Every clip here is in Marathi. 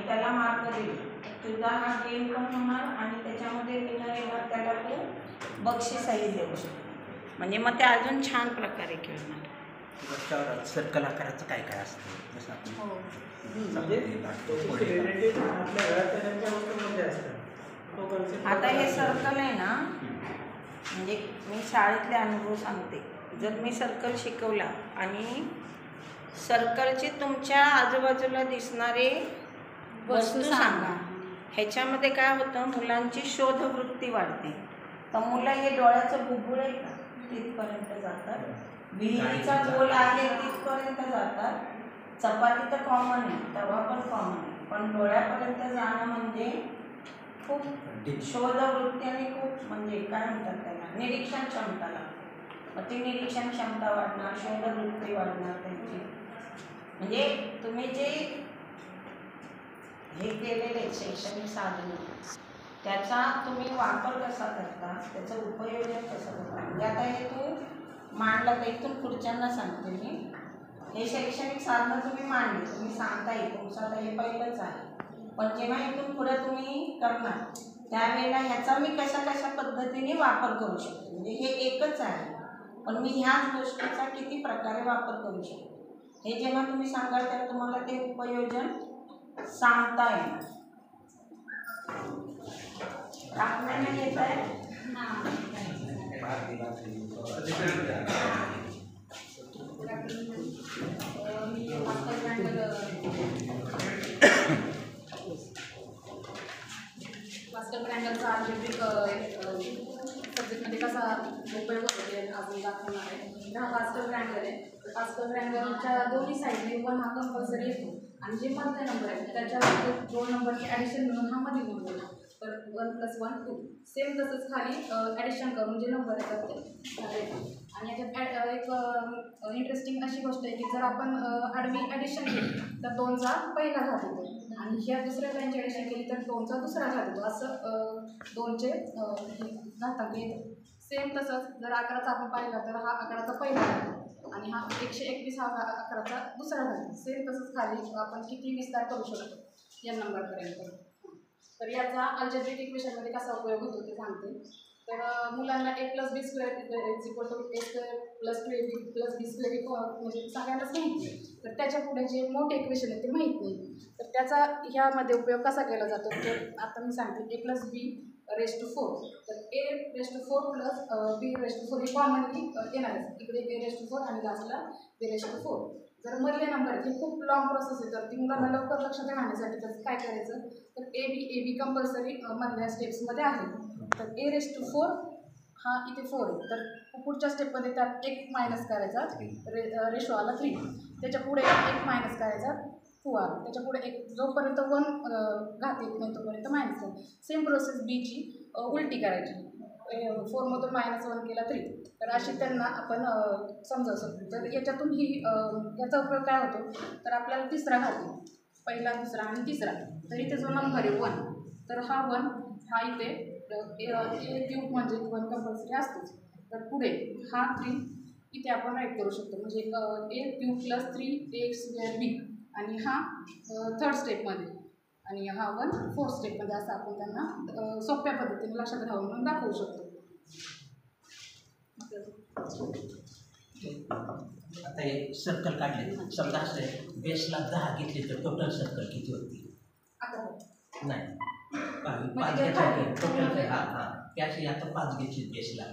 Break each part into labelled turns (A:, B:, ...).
A: आणि त्याला मार्क दिले तुझा हा गेम पण होणार आणि त्याच्यामध्ये विनर येणार त्याला तू बक्षीसही देऊ शकतो. म्हणजे मग ते अजून छान प्रकारे खेळणार.
B: त्याच्यावर सर्कल आकाराचं काय काय असतं जसं आपण
A: हो आता हे सर्कल आहे ना, म्हणजे मी शाळेतले अनुभव सांगते. जर मी सर्कल शिकवला आणि सर्कलचे तुमच्या आजूबाजूला दिसणारे वस्तू सांगा, ह्याच्यामध्ये काय होतं, मुलांची शोधवृत्ती वाढते. तर मुलं हे डोळ्याचं बुबुळ आहे का तिथपर्यंत जातात, विहिरीचा गोल आहे तिथपर्यंत जातात, चपाती तर कॉमन आहे, तवा पण कॉमन आहे, पण डोळ्यापर्यंत जाणं म्हणजे खूप शोधवृत्ती आणि खूप म्हणजे काय म्हणतात त्याला निरीक्षण क्षमता लागते. मग ती निरीक्षण क्षमता वाढणार, शोधवृत्ती वाढणार त्यांची. म्हणजे तुम्ही जे हे केलेले शैक्षणिक साधन त्याचा तुम्ही वापर कसा करता, त्याचं उपयोजन कसं करता. म्हणजे आता हे तू मांडला तर इथून पुढच्यांना सांगते मी, हे शैक्षणिक साधनं तुम्ही मांडली, तुम्ही सांगताय तुमचं आता हे पहिलंच आहे, पण जेव्हा इथून पुढे तुम्ही करणार त्यावेळेला ह्याचा मी कशा कशा पद्धतीने वापर करू शकतो. म्हणजे हे एकच आहे पण मी ह्याच गोष्टीचा किती प्रकारे वापर करू शकतो हे जेव्हा तुम्ही सांगाल तेव्हा तुम्हाला ते उपयोजन सांगता येईल. आपल्याला येत आहे
C: मास्टर ग्राइंडरचा अल्जेब्रिक सब्जेक्टमध्ये कसा उपयोग होतो ते अजून दाखवणार आहे. हा मास्टर ग्राइंडर आहे. मास्टर ग्राइंडरच्या दोन्ही साईडने 1 हा कंपल्सरी येतो आणि जे मधले नंबर आहेत त्याच्यावर 2 नंबरची ॲडिशन मिळून हा मधील नंबर येतो. तर 1 + 1 2 सेम तसंच खाली ॲडिशन करून जे नंबर येतात ते येतात. आणि याच्यात एक इंटरेस्टिंग अशी गोष्ट आहे की जर आपण आडवी ॲडिशन केली तर 2चा पहिला घात येतो आणि ह्या दुसऱ्या लाईनची ॲडिशन केली तर 2चा दुसरा घात येतो. असं 2चे घातांक येतात. सेम तसंच जर 11चा आपण पाहिला तर हा 11चा पहिला घात आणि हा 121 हा 11चा दुसरा घात. सेम तसंच खाली आपण किती विस्तार करू शकतो या नंबरपर्यंत. तर याचा अल्जेब्रिक इक्वेशनमध्ये कसा उपयोग होतो ते सांगते. तर मुलांना a + b² = a² + 2ab + b² म्हणजे सगळ्यांनाच माहिती आहे. तर त्याच्या पुढे जे मोठे इक्वेशन आहे ते माहीत नाही. तर त्याचा ह्यामध्ये उपयोग कसा केला जातो तर आता मी सांगते a + b⁴. तर a⁴ + b⁴ हे कॉमनली येणार आहे. इकडे a⁴ आणि लास्टला b⁴. जर मधले नंबर आहेत, हे खूप लॉंग प्रोसेस आहे, तर ती मुलांना लवकर लक्षात राहण्यासाठी तर काय करायचं तर ए बी कंपल्सरी मधल्या स्टेप्समध्ये आहे. तर a⁴ हा इथे 4 आहे, तर पुढच्या स्टेपमध्ये त्यात 1 मायनस करायचा, रेशो आला 3. त्याच्या पुढे 1 मायनस करायचा 2 आला. त्याच्या पुढे एक जोपर्यंत 1 घात येत नाही तोपर्यंत मायनस करायचं. सेम प्रोसेस बीची उलटी करायची. 4मधून -1 केला 3. तर अशी त्यांना आपण समजावू शकतो. तर याच्यातून याचा उपयोग काय होतो तर आपल्याला तिसरा घात येतो, पहिला, दुसरा आणि तिसरा. तर इथे जो नंबर आहे 1, तर हा 1 हा इथे a³ म्हणजे 1 कंपल्सरी असतोच. तर पुढे हा 3 इथे आपण राईट करू शकतो, म्हणजे a³ + 3ax² आणि हा 3rd स्टेपमध्ये आणि हा 1 4th स्टेपमध्ये, असं आपण त्यांना सोप्या पद्धतीने लक्षात राहून म्हणून दाखवू शकतो.
B: आता हे सर्कल काढले, समजा असं बेसला 10 घेतले तर टोटल सर्कल किती होती?
C: 11
B: नाही 5 घेतले टोटल. हां त्याची आता 5 घेतली बेसला,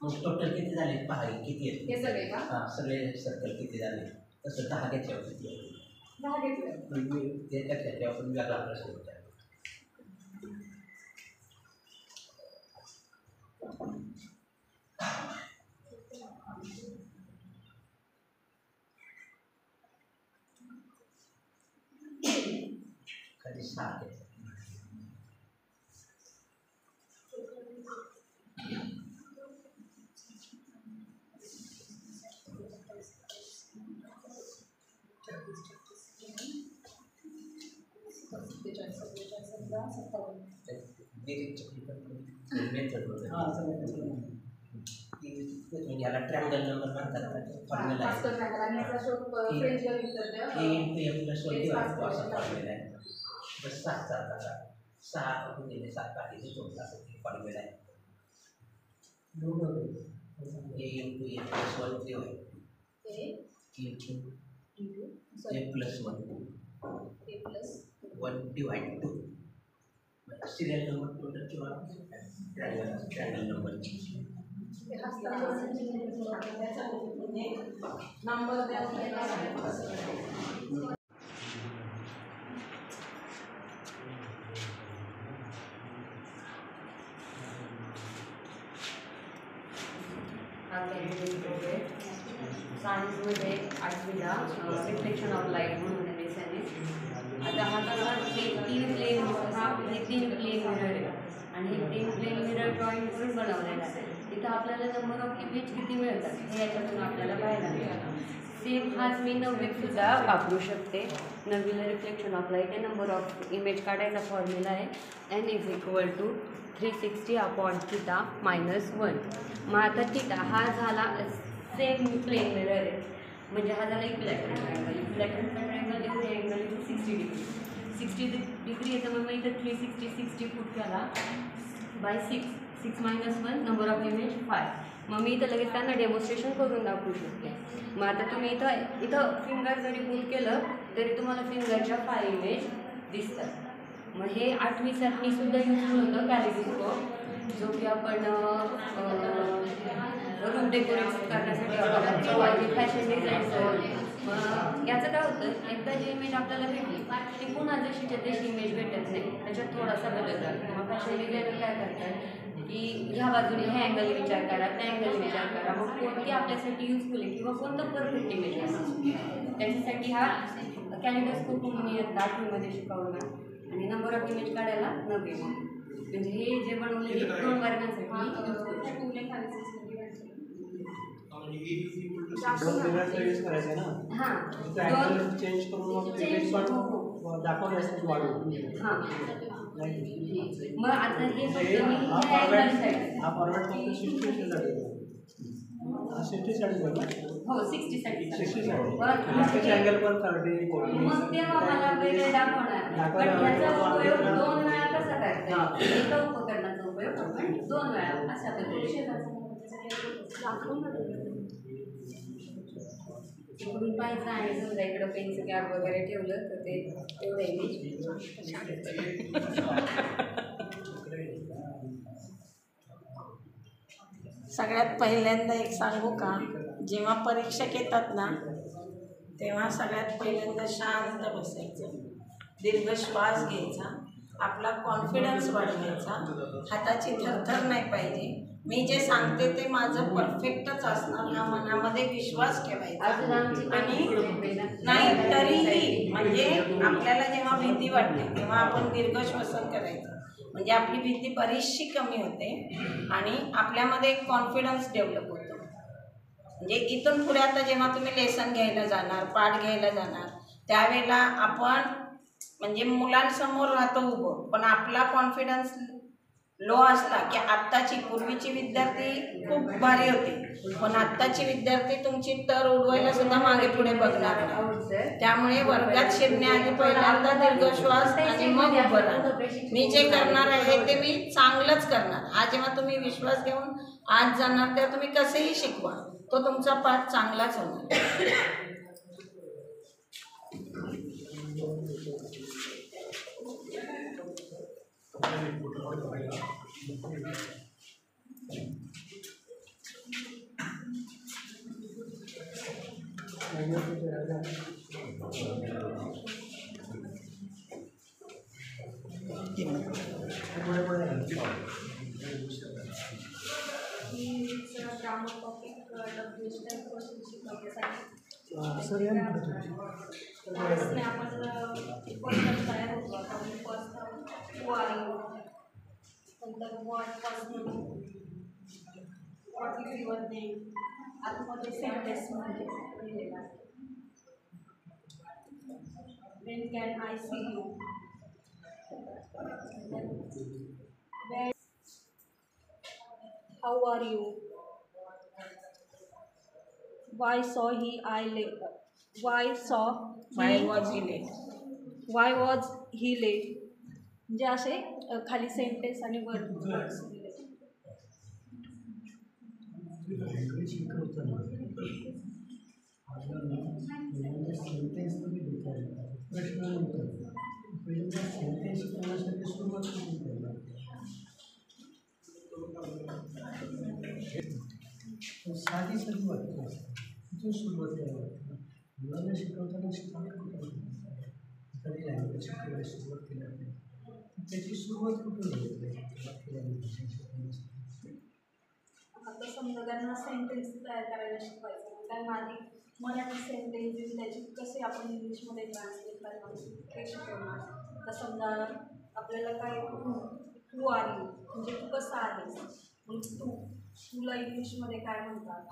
B: मग टोटल किती झाले? पहा किती आहेत
C: हे सगळे का?
B: हां सगळे सर्कल किती झाले? तसं 10 घेतल्यावर किती होते?
C: 10 घेतले
B: ते त्याच्यावर आपण वेगळा प्रश्न होता. खाली 6 घेतले. याला ट्रायंगल नंबर म्हणतात. फॉर्म्युला आहे
C: आणि याचा शोध फ्रेंच गणितज्ञ
B: a × m + 1 फॉर्म्युला आहे. तर 6 गुणिले 7 बाकीचे 2 तास फॉर्म्युला आहे. A into A plus 1 ते होईल. into A plus 1 1 divided 2. Serial number total किंवा ट्रायंगल नंबर
A: नंबर द्या.
D: सायन्समध्ये 8वीला रिफ्लेक्शन ऑफ लाईट म्हणून आहे विषयाने. आता हा कसा हे 3 प्लेन मिरर आहे आणि हे 3 प्लेन मिरर ड्रॉइंग करून बनवलेलं आहे. तिथं आपल्याला नंबर ऑफ इमेज किती मिळतात हे याच्यातून आपल्याला पाहायला मिळतं. सेम हाच मी 9वीत सुद्धा वापरू शकते. 9वीला रिफ्लेक्शन ऑफ लाईट आहे, नंबर ऑफ इमेज काढायचा फॉर्म्युला आहे n = 360/θ - 1. मग आता थीटा हा झाला सेम प्लेन मिरर आहे, म्हणजे हा झाला इक्विलॅटरल ट्रायंगल. इक्विलॅटरल ट्रायंगल एवढे अँगल इथे 60 डिग्री. 60 डिग्री येतं, मग इथं 360 फूट केला बाय 6 6 - 1 नंबर ऑफ इमेज 5. मग मी इथं लगेच त्यांना डेमॉन्स्ट्रेशन करून दाखवू शकते. मग आता तुम्ही इथं फिंगर जरी मूव्ह केलं तरी तुम्हाला फिंगरच्या 5 इमेज दिसतात. मग हे 8वीसाठी सुद्धा युजफुल होतं कॅलिडोस्कोप, जो की आपण रूम डेकोरेट करण्यासाठी वापरतो, फॅशन डिझाईनचं. मग याचं काय होतं, एकदा जी इमेज आपल्याला भेटली ती पुन्हा जशीच्या तशी इमेज भेटत नाही, त्याच्यात थोडासा बदल झाला. मग फॅशन डिझायनर काय करतात की ह्या बाजूने ह्या अँगल विचार करा, त्या अँगल विचार करा, मग कोणती आपल्यासाठी युजफुल आहे किंवा कोणतं परफेक्ट इमेज आहे त्याच्यासाठी हा कॅलिडोस्कोप म्हणून 8वीमध्ये शिकवला. आणि नंबर ऑफ इमेज काढायला 9वी. म्हणजे हे जे बनवले 2 वर्गांसाठी
E: चेंज करून दाखवण्यासाठी वाढवून.
D: मग आता हे
E: हा फॉर्मॅट फक्त 60साठी
D: हो 60साठी
E: 60साठी अँगल पण 30
D: मग तेव्हा मला वेगळे दाखवणार. पण याचा उपयोग 2 वेळा कसा करता येईल, एका उपकरणाचा उपयोग आपण 2 वेळा अशा पद्धतीने इकडून पाहायचं आणि समजा इकडं पेनचं कॅप वगैरे ठेवलं तर ते तेवढं इमेज.
A: सगळ्यात पहिल्यांदा एक सांगू का, जेव्हा परीक्षक येतात ना तेव्हा सगळ्यात पहिल्यांदा शांत बसायचं, दीर्घ श्वास घ्यायचा, आपला कॉन्फिडन्स वाढवायचा, हाताची थरथर नाही पाहिजे. मी जे सांगते ते माझं परफेक्टच असणार हा मनामध्ये विश्वास ठेवायचा. आणि नाही तरीही म्हणजे आपल्याला जेव्हा भीती वाटते तेव्हा आपण दीर्घ श्वसन करायचं, म्हणजे आपली भीती बरीचशी कमी होते आणि आपल्यामध्ये एक कॉन्फिडन्स डेव्हलप होतो. म्हणजे इथून पुढे आता जेव्हा तुम्ही लेसन घ्यायला जाणार, पाठ घ्यायला जाणार, त्यावेळेला आपण म्हणजे मुलांसमोर राहतो उभं, पण आपला कॉन्फिडन्स लो असला की आत्ताची पूर्वीची विद्यार्थी खूप भारी होते, पण आत्ताची विद्यार्थी तुमची तर उडवायला सुद्धा मागे पुढे बघणार नाही. त्यामुळे वर्गात शिरण्याआधी पहिल्यांदा दीर्घ श्वास आणि मग उभं राहा. मी जे करणार आहे ते मी चांगलंच करणार. आज जेव्हा तुम्ही विश्वास घेऊन आज जाणार तेव्हा तुम्ही कसेही शिकवा, तो तुमचा पाठ चांगलाच होणार.
C: When can I see you? How are you? Why saw he I late? Why was he late? म्हणजे असे खाली सेंटेन्स आणि वर words दिले.
E: लँग्वेज शिकवताना आपल्याला सेंटेन्स तुम्ही देता येतात, प्रश्न नव्हता. पहिल्यांदा सेंटेन्स शिकवण्यासाठी सुरुवात करून करणार. साधी साधी वाटतं तिथून सुरुवात करावी लागते. मुलांना शिकवताना स्टार्ट कुठं करायचं? एखादी लँग्वेज शिकवायला सुरुवात केली आपण, त्याची सुरुवात कुठून झाली पाहिजे?
C: आता समजा त्यांना सेंटेन्स तयार करायला शिकवायचं, मग त्यांना आधी मराठी सेंटेन्स त्याची कसे आपण इंग्लिशमध्ये ट्रान्सलेट करणार ते शिकवणार. आता समजा आपल्याला काय तू आली म्हणजे तू कसं आहेस, मग तुला इंग्लिशमध्ये काय म्हणतात,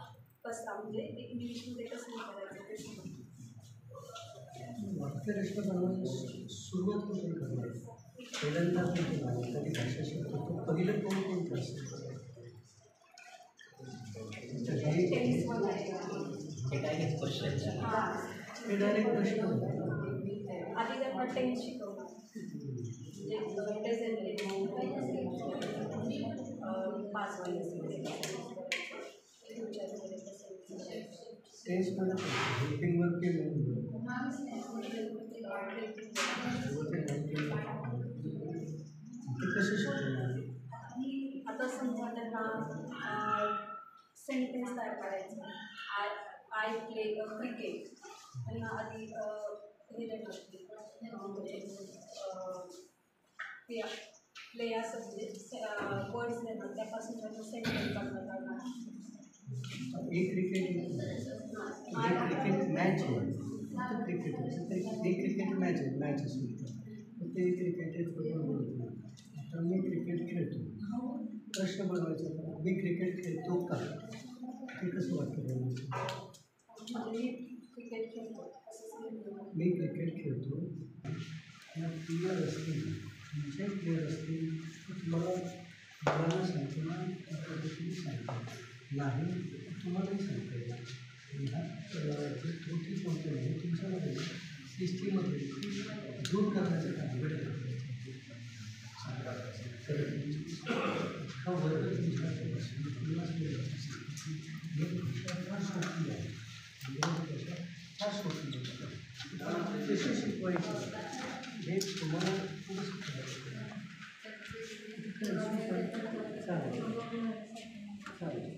C: कसा म्हणजे ते इंग्लिशमध्ये कसं करायचं ते शिकवणार.
E: वाक्यरचना बनवायची सुरुवात कुठून करणार? पहिल्यांदा एखादी भाषा शिकतो तो पहिलं कोणतं असेल?
C: टेन्स वगैरे
B: हे डायरेक्ट क्वेश्चन
E: हे डायरेक्ट प्रश्न
C: आधी त्यांना टेन्स शिकवणार, म्हणजे पाच
E: टेन्समध्ये हेल्पिंग केलं ते कसं शिकवणार?
C: आता समजा त्यांना सेंटेन्स तयार करायचं, आय प्ले क्रिकेट, त्यांना आधी हे देणार प्ले असं म्हणजे वर्ड्स देणार, त्यापासून त्यांना सेंटेन्स बनवणार.
E: एक क्रिकेट मॅच आहे, क्रिकेट एक क्रिकेट मॅच आहे, मॅच असेल तर ते क्रिकेट बोलतो. आता मी क्रिकेट खेळतो, प्रश्न बनवायचा मी क्रिकेट खेळतो का, ते कसं वाटतं बोलायचं?
C: क्रिकेट खेळतो
E: मी क्रिकेट खेळतो, प्लेयर असतील तुमचे प्लेयर असतील तर तुम्हाला मुलांना सांगतो ना त्या पद्धतीने सांगतो, नाही तुम्हालाही सांगता येईल. ह्या जे त्रुटी कोणते आहे तुमच्यामध्ये सिस्टीममध्ये दूर करण्याचं काम घडतं. तर हा वर्ग तुमच्यापासून पन्नास फार सोपी आहे, फार सोपी आहे. कशी शिकवायची हे तुम्हाला खूप चालेल चालेल.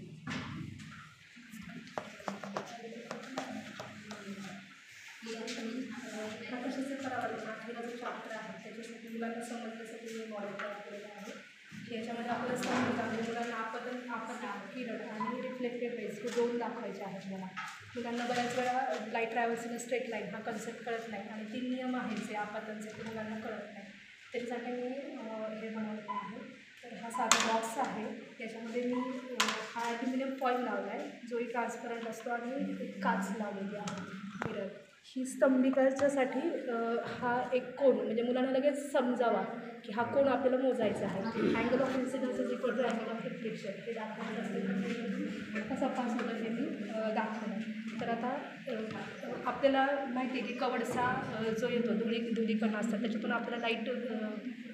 C: कशाचं करावं लागेल? आपल्याला जो चॅप्टर आहे त्याच्यासाठी मुलांना समजण्यासाठी मी मॉडेल तयार केलेलं आहे. याच्यामध्ये आपल्याला समजतं आहे मुलांना आपण किरण आणि रिफ्लेक्टेड रेज हे दोन दाखवायचे आहेत मला. मुलांना बऱ्याच वेळा light travels in straight line हा कन्सेप्ट कळत नाही आणि 3 नियम आहेत जे आपत्यांचे ते मुलांना कळत नाही. त्याच्यासाठी मी हे बनवलेलं आहे. तर हा साधा बॉक्स आहे, त्याच्यामध्ये मी हा ॲल्युमिनियम फॉईल लावला आहे जोही ट्रान्सपरंट असतो आणि एक काच लावलेली आहे मिरर. ही स्तंभिकाच्यासाठी हा एक कोन म्हणजे मुलांना लगेच समजावा की हा कोन आपल्याला मोजायचा आहे. Angle of incidence is equal to angle of reflection हे दाखवायचं असेल कसा पास होतं हे मी दाखवलं. तर आता आपल्याला माहिती आहे की कवडसा जो येतो धुळीकण असतात त्याच्यातून आपल्याला लाईट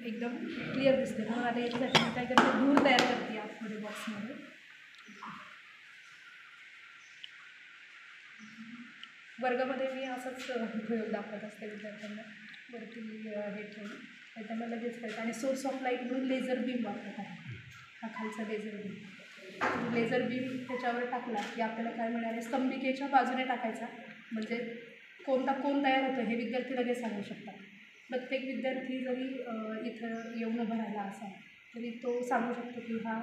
C: एकदम क्लिअर दिसते. म्हणून आता याच्यासाठी मी काय करते धूर तयार करते आतमध्ये बॉक्समध्ये. वर्गामध्ये मी असंच प्रयोग दाखवत असते विद्यार्थ्यांना. वरती हे ठेवून तर त्यांना लगेच कळतं. आणि सोर्स ऑफ लाईट म्हणून लेझर बीम वापरत आहे. हा खालचा लेझर बीम. लेझर बीम त्याच्यावर टाकला की आपल्याला काय मिळालं, स्तंभिकेच्या बाजूने टाकायचा म्हणजे कोणता कोण तयार होतो हे विद्यार्थी लगेच सांगू शकतात. प्रत्येक विद्यार्थी जरी इथं येऊन उभं राहिला असा तरी तो सांगू शकतो की हा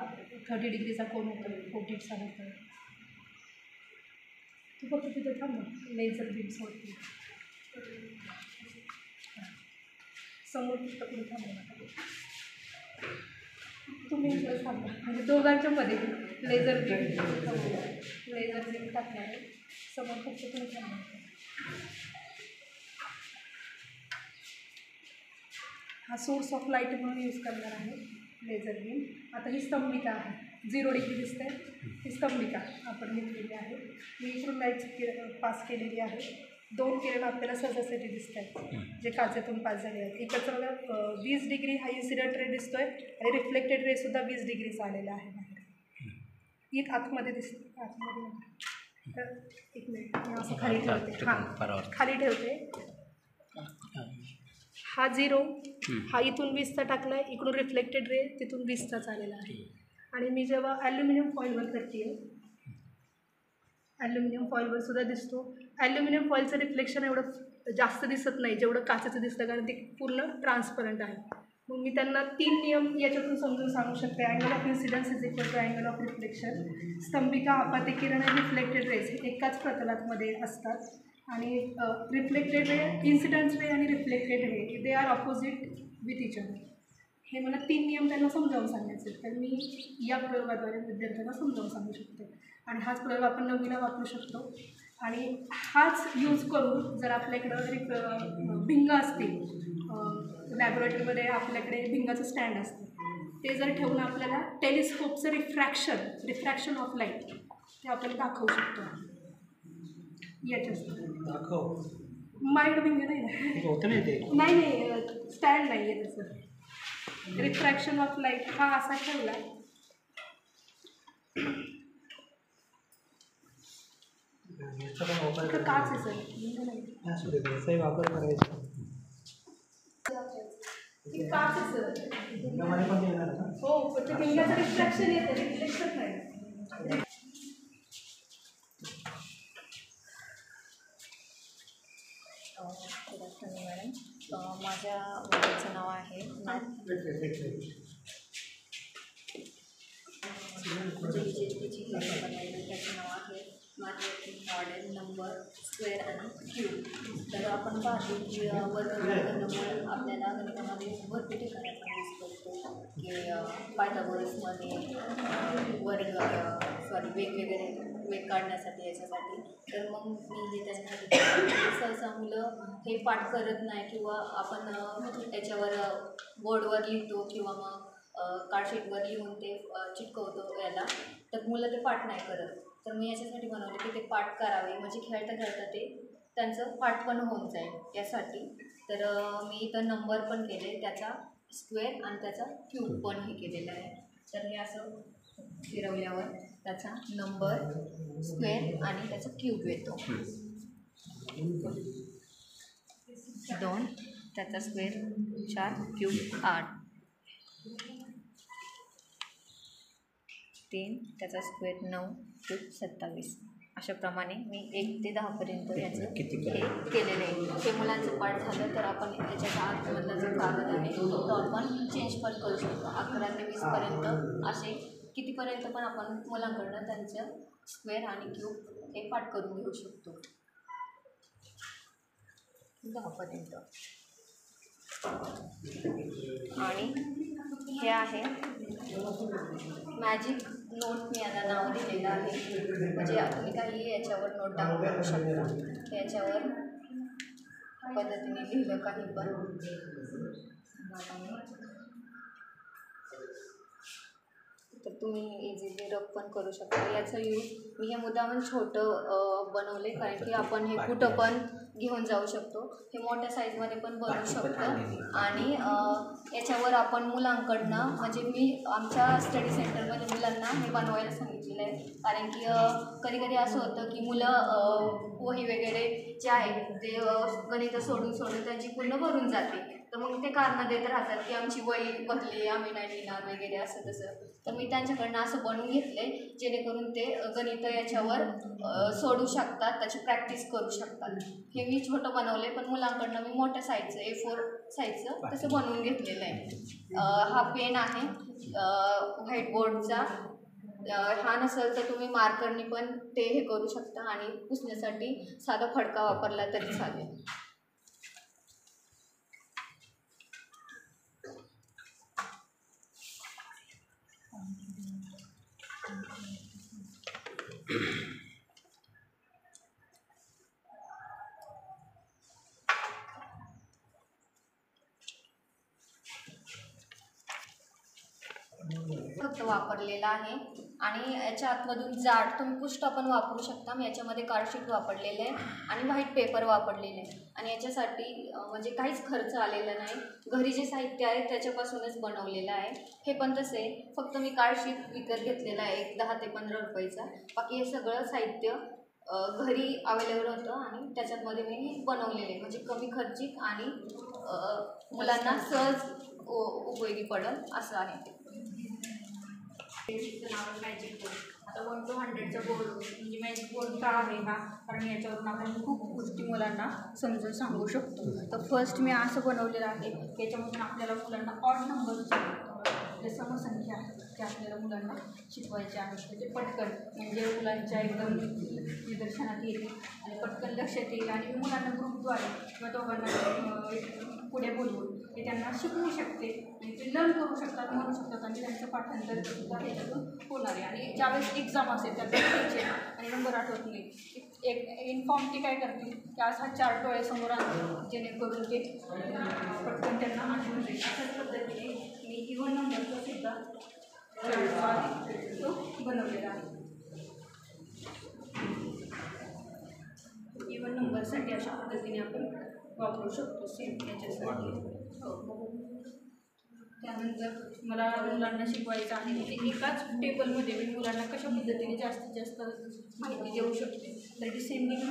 C: 30 डिग्रीचा कोण होतो, 40चा होतो. तू फक्त तिथे थांब, लेझर बीम सोडते समोर फक्त पुढे थांबवा. तुम्ही इकडे थांबा म्हणजे दोघांच्या मध्ये लेझर बीम टाकणार समोर फक्त तुम्ही थांबा. हा सोर्स ऑफ लाईट म्हणून यूज करणार आहे लेझर बीम. आता ही स्तंभिका आहे, 0 डिग्री दिसते, ही स्तंभिका आपण घेतलेली आहे. मी इकडून लाईट पास केलेली आहे
F: 2 किरण आपल्याला सहजासाठी दिसत आहेत जे काचेतून पास झाले आहेत. इकडचं बघा 20 डिग्री हा इन्सिडेंट रे दिसतोय आणि रिफ्लेक्टेड रे सुद्धा 20 डिग्रीचा आलेला आहे बाहेर. इथं आतमध्ये दिसतं आतमध्ये बघा. तर एक मिनिट मी असं खाली ठेवते. हां खाली ठेवते. हा 0 हा इथून 20चा टाकला आहे, इकडून रिफ्लेक्टेड रे तिथून 20चाच आलेला आहे. आणि मी जेव्हा ॲल्युमिनियम फॉईलवर करते ॲल्युमिनियम फॉईलवर सुद्धा दिसतो. ॲल्युमिनियम फॉईलचं रिफ्लेक्शन एवढं जास्त दिसत नाही जेवढं काचेचं दिसतं, कारण ते पूर्ण ट्रान्सपरंट आहे. मग मी त्यांना 3 नियम याच्यातून समजून सांगू शकते. Angle of incidence is equal to angle of reflection. स्तंभिका, आपाते किरण आणि रिफ्लेक्टेड रेज हे एकाच प्रतलामध्ये असतात. आणि रिफ्लेक्टेड रे, इन्सिडन्स रे आणि reflected ray they are opposite with each other. हे मला 3 नियम त्यांना समजावून सांगायचे, तर मी या प्रयोगाद्वारे विद्यार्थ्यांना समजावून सांगू शकते. आणि हाच प्रयोग आपण 9वीला वापरू शकतो. आणि हाच यूज करून जर आपल्याकडं भिंग असतील, लॅबोरेटरीमध्ये आपल्याकडे भिंगाचं स्टँड असतं, ते जर ठेवून आपल्याला टेलिस्कोपचं रिफ्रॅक्शन ऑफ लाईट ते आपण दाखवू शकतो. याच्यात
E: दाखव
F: माइंड भिंग नाही
E: होतं नाही ते
F: नाही स्टँड नाही आहे त्याचं. रिफ्रॅक्शन ऑफ लाईट हा असा ठेवला,
E: याचा पण वापर
F: तर काच आहे सर, भिंग नाही.
E: असू दे, याचाही वापर करायचा.
F: ती काच आहे सर.
E: भिंगामध्ये पण येणार ना.
F: हो पण ते भिंगाचं रिफ्रॅक्शन येतं, रिफ्लेक्शन नाही.
G: मॅडम, माझ्या मुलाचं नाव आहे त्याचं नाव आहे मॅथमॅटिक्स मॉडेल नंबर स्क्वेअर आणि क्यूब. तर आपण पाहतो की वर्गमुळे आपल्याला गणितामध्ये भरपूर ठिकाणी आपण यूज करतो की पायथागोरसमध्ये वेग काढण्यासाठी याच्यासाठी. तर मग मी हे त्याच्यासाठी सहसा मुलं हे पाठ करत नाही किंवा आपण त्याच्यावर बोर्डवर लिहितो किंवा मग कार्डशीटवर लिहून ते चिटकवतो याला, तर मुलं ते पाठ नाही करत. तर मी याच्यासाठी बनवले की ते पाठ करावे, म्हणजे खेळता खेळता ते त्यांचं पाठ पण होऊन जाईल यासाठी. तर मी इथं नंबर पण केले, त्याचा स्क्वेअर आणि त्याचा क्यूब पण हे केलेलं आहे. तर हे असं फिरवल्यावर त्याचा नंबर स्क्वेअर आणि त्याचा क्यूब येतो. 2 त्याचा स्क्वेअर 4 क्यूब 8 3 त्याचा स्क्वेअर 9 क्यूब 27. अशाप्रमाणे मी 1 ते 10 पर्यंत याचं हे केलेलं आहे. हे मुलांचं पाठ झालं तर आपण याच्या आतमधला जो कागद आहे तो आपण चेंज पण करू शकतो. 11 ते 20 पर्यंत असे कितीपर्यंत पण आपण मुलांकडनं त्यांचं स्क्वेअर आणि क्यूब हे पाठ करून घेऊ शकतो. 10 पर्यंत. आणि हे आहे मॅजिक नोट, मी याला नाव दिलेलं आहे. म्हणजे तुम्ही काही याच्यावर नोट डाऊन करू शकता. याच्यावर पद्धतीने लिहिलं काही पण तर तुम्ही इझिली रफ पण करू शकता. याचं यूज मी हे मुद्दामून छोटं बनवले कारण की आपण हे कुठं पण घेऊन जाऊ शकतो. हे मोठ्या साईजमध्ये पण बनवू शकतो. आणि याच्यावर आपण मुलांकडनं, म्हणजे मी आमच्या स्टडी सेंटरमध्ये मुलांना हे बनवायला सांगितलेलं आहे. कारण की कधी कधी असं होतं की मुलं वही वगैरे जे आहे ते गणितं सोडून त्यांची पूर्ण भरून जाते. तर मग ते कारणं देत राहतात की आमची वही भरली, आम्ही नाही लिहिणार वगैरे असं तसं. तर मी त्यांच्याकडनं असं बनवून घेतले जेणेकरून ते गणितं याच्यावर सोडू शकतात, त्याची प्रॅक्टिस करू शकतात. हे मी छोटं बनवले, पण मुलांकडनं मी मोठ्या साईजचं A4 साईजचं तसं बनवून घेतलेलं आहे. हा पेन आहे व्हाईटबोर्डचा. हा नसेल तर तुम्ही मार्करनी पण ते हे करू शकता आणि पुसण्यासाठी साधा फडका वापरला तरी चालेल. फक्त वापरलेला आहे. आणि याच्या आतमधून जाड तुम्ही पुष्ट पण वापरू शकता. मी याच्यामध्ये कार्डशीट वापरलेलं आहे आणि व्हाईट पेपर वापरलेले आहे आणि याच्यासाठी म्हणजे काहीच खर्च आलेला नाही. घरी जे साहित्य आहे त्याच्यापासूनच बनवलेलं आहे. हे पण तसे फक्त मी कार्डशीट विकत घेतलेलं आहे 10 ते 15 रुपयाचा. बाकी हे सगळं साहित्य घरी अवेलेबल होतं आणि त्याच्यामध्ये मी बनवलेले आहे. म्हणजे कमी खर्चिक आणि मुलांना सहज उपयोगी पडेल असं आहे.
C: नाव मॅजिक बोर्ड. आता 1 to 100चा बोर्ड म्हणजे मॅजिक बोर्ड का आहे हा, कारण याच्यावरून आपण खूप गोष्टी मुलांना समजून सांगू शकतो. तर फर्स्ट मी असं बनवलेलं आहे की याच्यामधून आपल्याला मुलांना ऑड नंबर जे समसंख्या आहेत ते आपल्याला मुलांना शिकवायचे आहेत. म्हणजे पटकन म्हणजे मुलांच्या एकदम निदर्शनात येईल आणि पटकन लक्षात येईल आणि मुलांना ग्रुपद्वारे किंवा दोघांना पुढे बोलवून ते त्यांना शिकवू शकते आणि ते लर्न करू शकतात, म्हणू शकतात आणि त्यांचं पाठांतर सुद्धा ह्याच्यातून होणार आहे. आणि ज्यावेळेस एक्झाम असेल त्यात घ्यायचे आणि नंबर आठवत नाही, एक इन्फॉर्म ते काय करतील की आज हा 4 डोळ्यासमोर आणतो जेणेकरून ते पटकन त्यांना आठवून जाईल. अशाच पद्धतीने मी इव्हन नंबरचा सुद्धा तो बनवलेला आहे. इव्हन नंबरसाठी अशा पद्धतीने आपण वापरू शकतो सेम याच्यासाठी. हो. त्यानंतर मला मुलांना शिकवायचं आहे की एकाच टेबलमध्ये मी मुलांना कशा पद्धतीने जास्तीत जास्त माहिती देऊ शकते. तर डिसेंडिंग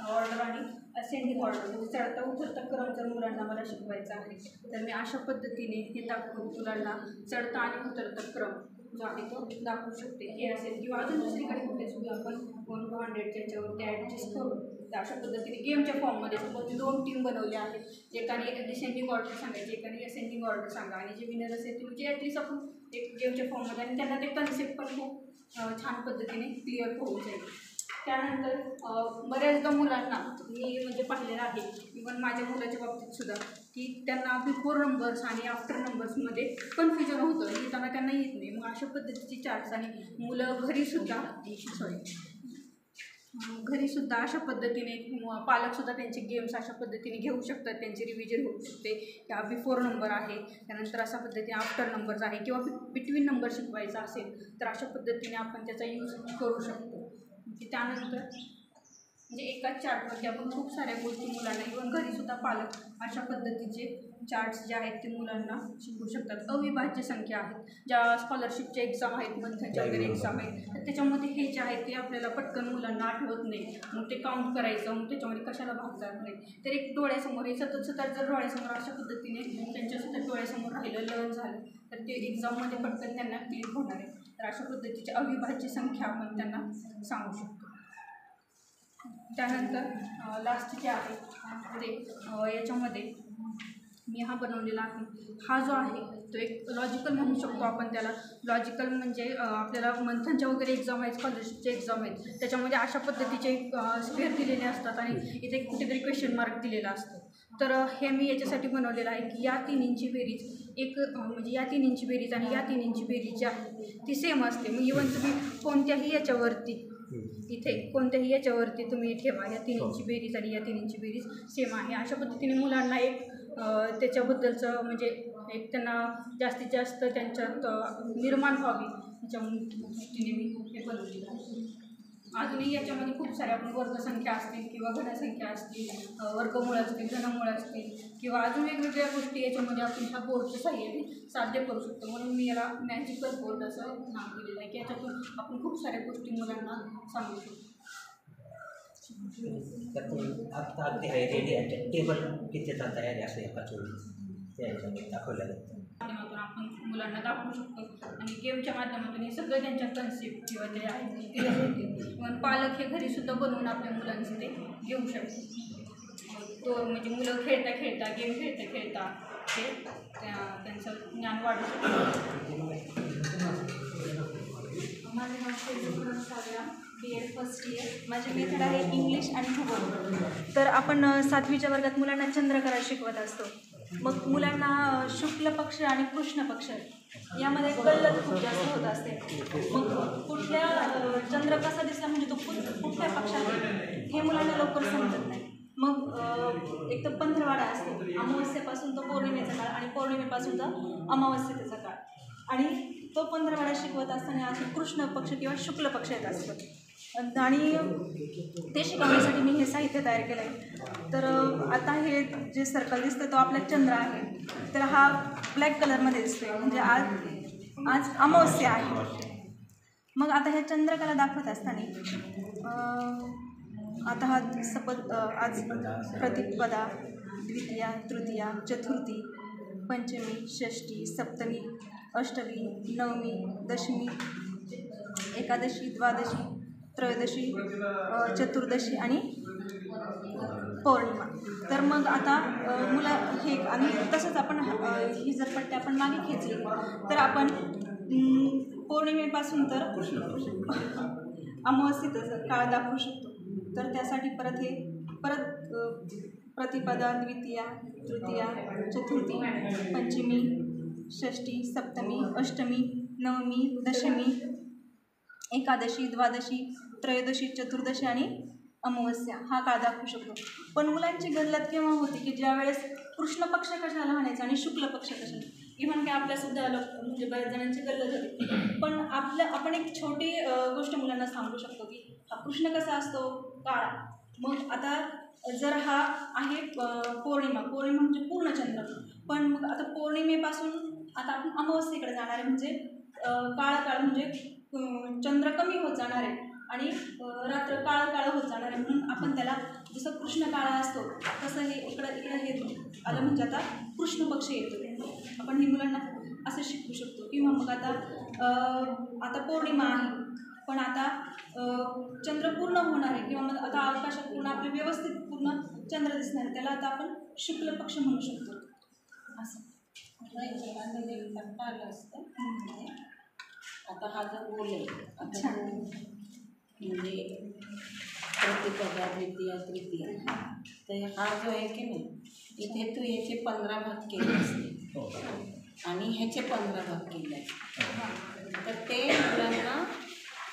C: ऑर्डर आणि असेंडिंग ऑर्डर म्हणजे चढता उतरता क्रम जर मुलांना मला शिकवायचा आहे तर मी अशा पद्धतीने हे दाखवून मुलांना चढता आणि उतरता क्रम जो आहे तो दाखवू शकते. हे असेल किंवा अजून दुसरीकडे कुठे सुद्धा आपण 1 to 100च्या याच्यावरती ॲडजस्ट करून तर अशा पद्धतीने गेमच्या फॉर्ममध्ये समजा 2 टीम बनवल्या आहेत. एकाने डिसेंडिंग ऑर्डर सांगायची, एकाने असेंडिंग ऑर्डर सांगा आणि जे विनर असेल ते म्हणजे ॲटलीस्ट आपण एक गेमच्या फॉर्ममध्ये आणि त्यांना ते कन्सेप्ट पण खूप छान पद्धतीने क्लिअर होऊन जाईल. त्यानंतर बऱ्याचदा मुलांना मी म्हणजे पाहिलेलं आहे, इव्हन माझ्या मुलाच्या बाबतीत सुद्धा, की त्यांना बिफोर नंबर्स आणि आफ्टर नंबर्समध्ये कन्फ्युजन होतं, लिहिताना त्यांना येत नाही. मग अशा पद्धतीची चार्ट्स आणि मुलं घरीसुद्धा अशा पद्धतीने पालकसुद्धा त्यांचे गेम्स अशा पद्धतीने घेऊ शकतात, त्यांची रिव्हिजन होऊ शकते. या बिफोर नंबर आहे, त्यानंतर अशा पद्धतीने आफ्टर नंबर्स आहे किंवा बिटवीन नंबर शिकवायचा असेल तर अशा पद्धतीने आपण त्याचा यूज करू शकतो. त्यानंतर म्हणजे एकाच चार्टवरती आपण खूप साऱ्या गोष्टी मुलांना इव्हन घरीसुद्धा पालक अशा पद्धतीचे चार्ट्स जे आहेत ते मुलांना शिकवू शकतात. अविभाज्य संख्या आहेत, ज्या स्कॉलरशिपच्या एक्झाम आहेत, मंथनच्या वगैरे एक्झाम आहेत, तर त्याच्यामध्ये हे जे आहेत ते आपल्याला पटकन मुलांना आठवत नाही. मग ते काउंट करायचं, मग त्याच्यामध्ये कशाला भाग जात नाही. तर एक डोळ्यासमोर हे सतत जर डोळ्यासमोर अशा पद्धतीने त्यांच्या सतत डोळ्यासमोर राहिलं, लर्न झालं तर ते एक्झाममध्ये पटकन त्यांना क्लिक होणार आहे. तर अशा पद्धतीची अविभाज्य संख्या आपण त्यांना सांगू शकतो. त्यानंतर लास्ट जे आहे ते याच्यामध्ये मी हा बनवलेला आहे. हा जो आहे तो एक लॉजिकल म्हणू शकतो आपण त्याला. लॉजिकल म्हणजे आपल्याला मंथनच्या वगैरे एक्झाम आहेत, स्कॉलरशिपचे एक्झाम आहेत, त्याच्यामध्ये अशा पद्धतीचे स्क्वेअर दिलेले असतात आणि इथे कुठेतरी क्वेश्चन मार्क दिलेला असतो. तर हे मी याच्यासाठी बनवलेलं आहे की या तिन्हींची बेरीज म्हणजे या तिन्हींची बेरीज आणि या तिन्हींची बेरीज जी आहे ती सेम असते. मग इव्हन तुम्ही कोणत्याही याच्यावरती इथे कोणत्याही याच्यावरती तुम्ही ठेवा, या तिन्हींची बेरीज आणि या तिन्हींची बेरीज सेम आहे. अशा पद्धतीने मुलांना एक त्याच्याबद्दलचं म्हणजे एक त्यांना जास्तीत जास्त त्यांच्यात निर्माण व्हावी याच्या दृष्टीने मी हे बनवलेलं आहे. अजूनही याच्यामध्ये खूप साऱ्या आपण वर्गसंख्या असतील किंवा घनसंख्या असतील, वर्गमूळ असतील, घनमूळ असतील किंवा अजून वेगवेगळ्या गोष्टी याच्यामध्ये आपण ह्या बोर्डच्या साहाय्याने साध्य करू शकतो. म्हणून मी याला मॅजिकल बोर्ड असं नाव दिलेलं आहे की याच्यातून आपण खूप साऱ्या गोष्टी मुलांना सांगू शकतो.
B: आता अगदी आहे रेडी आहे टेबल कितीचा तयार आहे असं एका चोळीत त्या याच्यामध्ये दाखवल्या जातं.
C: माध्यमातून आपण मुलांना दाखवू शकतो आणि गेमच्या माध्यमातून हे सगळं त्यांच्या कन्सेप्ट किंवा जे आहेत ते क्लिअर होतील. पण पालक हे घरीसुद्धा बनवून आपल्या मुलांचं ते घेऊ शकतो. तो म्हणजे मुलं खेळता खेळता गेम खेळता खेळता ते त्यांचं ज्ञान वाढू शकतं.
H: माझं नाव शेजूपुरम सावया, BA फर्स्ट इयर. माझे मेथड आहे इंग्लिश आणि भूगोल. तर आपण 7वीच्या वर्गात मुलांना चंद्रकला शिकवत असतो. मग मुलांना शुक्ल पक्ष आणि कृष्ण पक्ष यामध्ये गल्लत खूप जास्त होत असते. मग कुठल्या चंद्र कसा दिसला म्हणजे तो कुठल्या पक्षात आहे हे मुलांना लवकर समजत नाही. मग एक तर पंधरवाडा असतो, अमावस्येपासून तो पौर्णिमेचा काळ आणि पौर्णिमेपासून तर अमावस्येचा काळ. आणि तो 15 वाडा शिकवत असताना अजून कृष्ण पक्ष किंवा शुक्ल पक्ष येत असतं आणि ते शिकवण्यासाठी मी हे साहित्य तयार केलं आहे. तर आता हे जे सर्कल दिसतं तो आपला चंद्र आहे. तर हा ब्लॅक कलरमध्ये दिसतोय म्हणजे आज अमावस्या आहे. मग आता ह्या चंद्रकला दाखवत असताना आता हा आज प्रतिपदा, द्वितीया, तृतीया, चतुर्थी, पंचमी, षष्ठी, सप्तमी, अष्टमी, नवमी, दशमी, एकादशी, द्वादशी, त्रयोदशी, चतुर्दशी आणि पौर्णिमा. तर मग आता हे आणि तसंच आपण ही जर पट्टी आपण मागे खेचली तर आपण पौर्णिमेपासून तर अमावस्येतच काळ दाखवू शकतो. तर त्यासाठी परत प्रतिपदा, द्वितीया, तृतीया, चतुर्थी, पंचमी, षष्ठी, सप्तमी, अष्टमी, नवमी, दशमी, एकादशी, द्वादशी, त्रयोदशी, चतुर्दशी आणि अमावस्या हा काळ दाखवू शकतो. पण मुलांची गल्लत केव्हा होती की ज्यावेळेस कृष्ण पक्ष कशाला म्हणायचा आणि शुक्ल पक्ष कशाला. इव्हन की आपल्यासुद्धा म्हणजे बऱ्याच जणांची गल्लत होती. पण आपण एक छोटी गोष्ट मुलांना सांगू शकतो की हा कृष्ण कसा असतो काळा. मग आता जर हा आहे पौर्णिमा म्हणजे पूर्णचंद्र. पण मग आता पौर्णिमेपासून आता आपण अमावस्येकडे जाणार आहे म्हणजे काळ म्हणजे चंद्र कमी होत जाणार आहे आणि रात्र काळ होत जाणार आहे. म्हणून आपण त्याला जसं कृष्ण काळा असतो तसं हे इकडं हे आलं म्हणजे आता कृष्ण पक्ष येतो. आपण हे मुलांना असं शिकवू शकतो. किंवा मग आता पौर्णिमा आहे पण आता चंद्र पूर्ण होणार आहे किंवा मग आता आकाशात पूर्ण आपले व्यवस्थित पूर्ण चंद्र दिसणार आहे त्याला आता आपण शुक्ल पक्ष म्हणू शकतो. असं
A: आलं असतं. आता हा जो गोल आहे अच्छा म्हणजे प्रतिपदा, द्वितीया, तृतीया. तर हा जो आहे की नाही इथे तू याचे 15 भाग केले असते आणि ह्याचे 15 भाग केले असते. तर ते मुलांना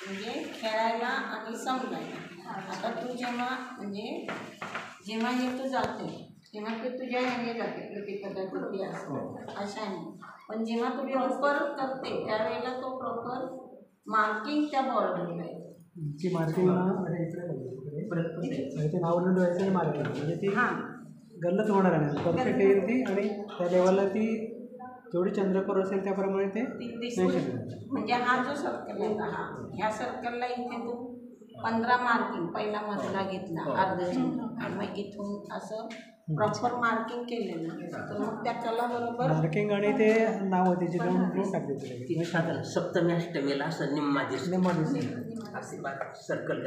A: म्हणजे खेळायला आणि समजायला. आता तू जेव्हा हे तू जाते तेव्हा ते तुझ्या ह्याने जाते प्रतिपदा, तृतीया अशा आहे. पण जेव्हा तू प्रॉपर करते त्यावेळेला तो प्रॉपर मार्किंग त्या बॉर्डरला आहे.
E: ती मार्किंग ते नाव लिहायचं मार्किंग म्हणजे ती गल्लत होणार आहे परफेक्ट येईल ती आणि त्या लेवलला ती जेवढी चंद्रकोर असेल त्याप्रमाणे ते
A: म्हणजे हा जो सर्कल आहे ह्या सर्कलला इथे तू 15 मार्किंग पहिला मधला घेतला अर्धचंद्र आणि मग इथून असं प्रॉपर मार्किंग केले ना तर मग त्या कला बरोबर
E: मार्किंग आणि ते नाव तिचे दोन टाकले
B: सप्तमी अष्टमीला असं निम्मा असे सर्कल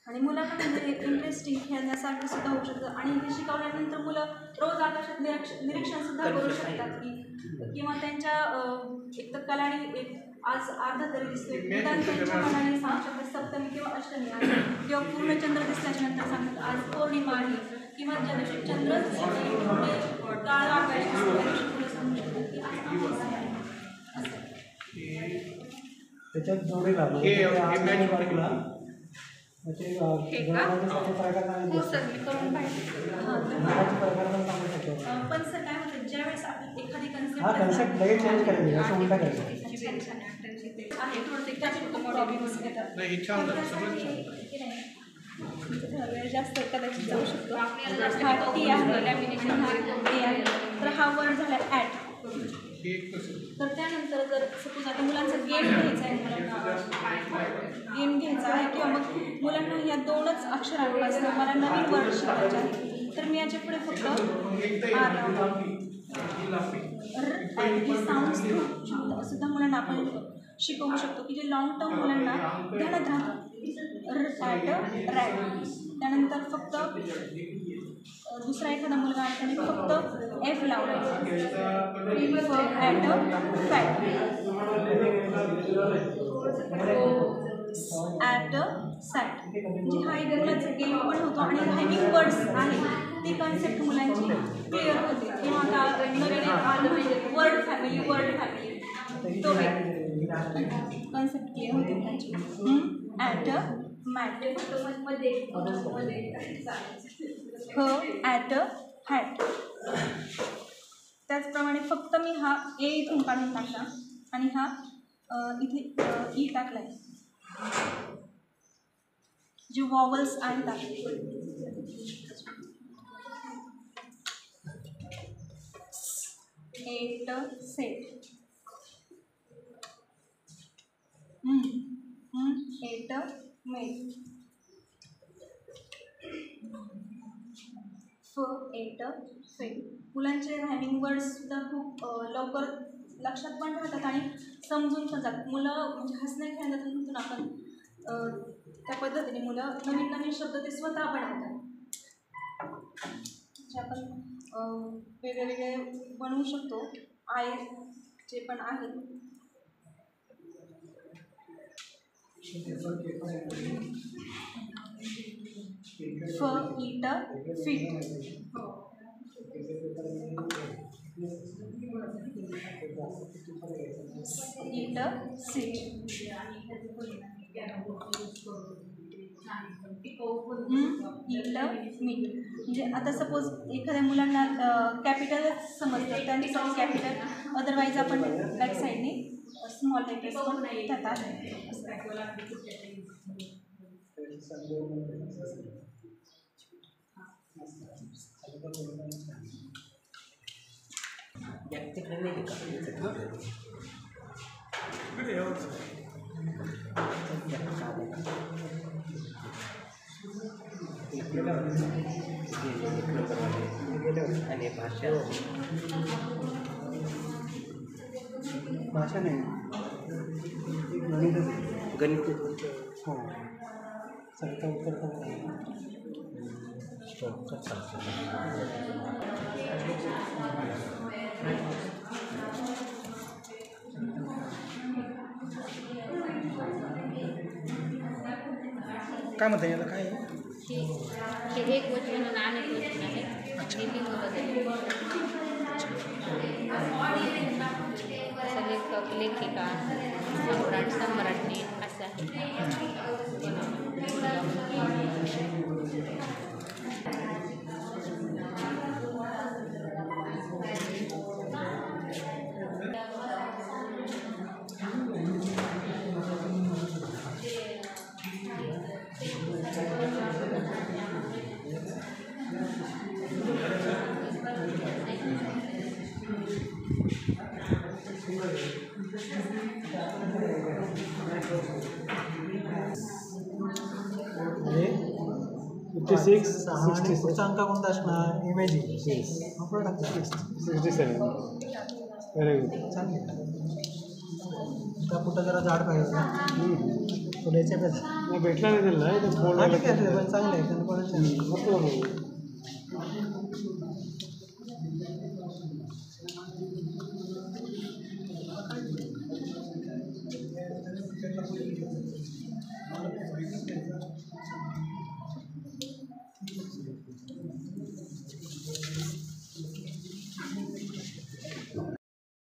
H: आणि मुलांना म्हणजे इंटरेस्टिंग खेळण्यासारखं सुद्धा होऊ शकतं. आणि हे शिकवल्यानंतर मुलं रोज आकाशात निरीक्षण सुद्धा करू शकतात की किंवा त्यांच्या एक तर कलाने एक आज अर्धा तरी दिसतोय निदान त्यांच्या मनाने सांगू शकतात सप्तमी किंवा अष्टमी आहे किंवा पूर्णचंद्र दिसल्याच्या नंतर सांगतात आज पौर्णिमा आहे किंवा ज्या दिवशी चंद्र काळ आकाश मुलं सांगू शकतात की आज अमावस्या आहे.
E: त्याच्यात जोडीला बाजूला
H: पण सर काय होतं ज्यावेळेस आपण एखादी
E: कन्सेप्ट लगेच चेंज करायची असं उलटा करायचं
H: आहे थोडं वेळ जास्त कदाचित जाऊ शकतो. हा टी आहे तर हा वर्ड झाला ॲट. तर त्यानंतर जर सपोज आता मुलांचा गेम घ्यायचा आहे किंवा मग मुलांना या 2च अक्षरांपासून मला नवीन वर्ड शिकायचे आहे तर मी याच्या पुढे फक्त साऊंड सुद्धा मुलांना आपण शिकवू शकतो की जे लॉंग टर्म मुलांना ध्यानात राहतात. रॅट त्यानंतर फक्त दुसरा एखादा मुलगा आहे त्याने फक्त एफ लावला ॲट सॅट म्हणजे हा एक मुलाचा गेम पण होतो आणि रायमिंग वर्ड्स आहे ती कन्सेप्ट मुलांची क्लिअर होते. किंवा आता नवीन आलं म्हणजे वर्ड फॅमिली तो कन्सेप्ट क्लिअर होते मुलांची. ॲट मॅट ॲट हॅट त्याचप्रमाणे फक्त मी हा ए इथून काढून टाकला आणि हा इथे ई टाकला आहे, जे वॉवल्स आहे टाकले. At set at met at fate. मुलांचे रायमिंग वर्ड्ससुद्धा खूप लवकर लक्षात पण राहतात आणि समजून पण जातात. मुलं म्हणजे हसण्या खेळण्यातून आपण त्या पद्धतीने मुलं नवीन नवीन शब्द ते स्वतः बनवतात. जे आपण वेगळे वेगळे बनवू शकतो. आय जे पण आहे F it fit it seat it meat. म्हणजे आता सपोज एखाद्या मुलांना कॅपिटलच समजतं त्यांच्यासाठी कॅपिटल, अदरवाईज आपण बॅक साईडने स्मॉल लेटर्स पण त्यात आहे.
B: तिकडे नाही आणि भाषा
E: भाषा नाही,
B: गणित
E: हो चढता उतरता काय म्हणता याला काय आहे?
D: हे एक वचन आणि अनेक वचन आहे. हे लिंग बदल. लेखक लेखिका सम्राट सम्राज्ञी असं आहे.
E: पुढचा अंक कोणता असणार? इमेजिंग 67. व्हेरी गुड, चांगलं. त्या पुढं जरा झाड पाहिजे पुढे याच्या भेटला नाही त्यांना, चांगलं आहे त्यांना.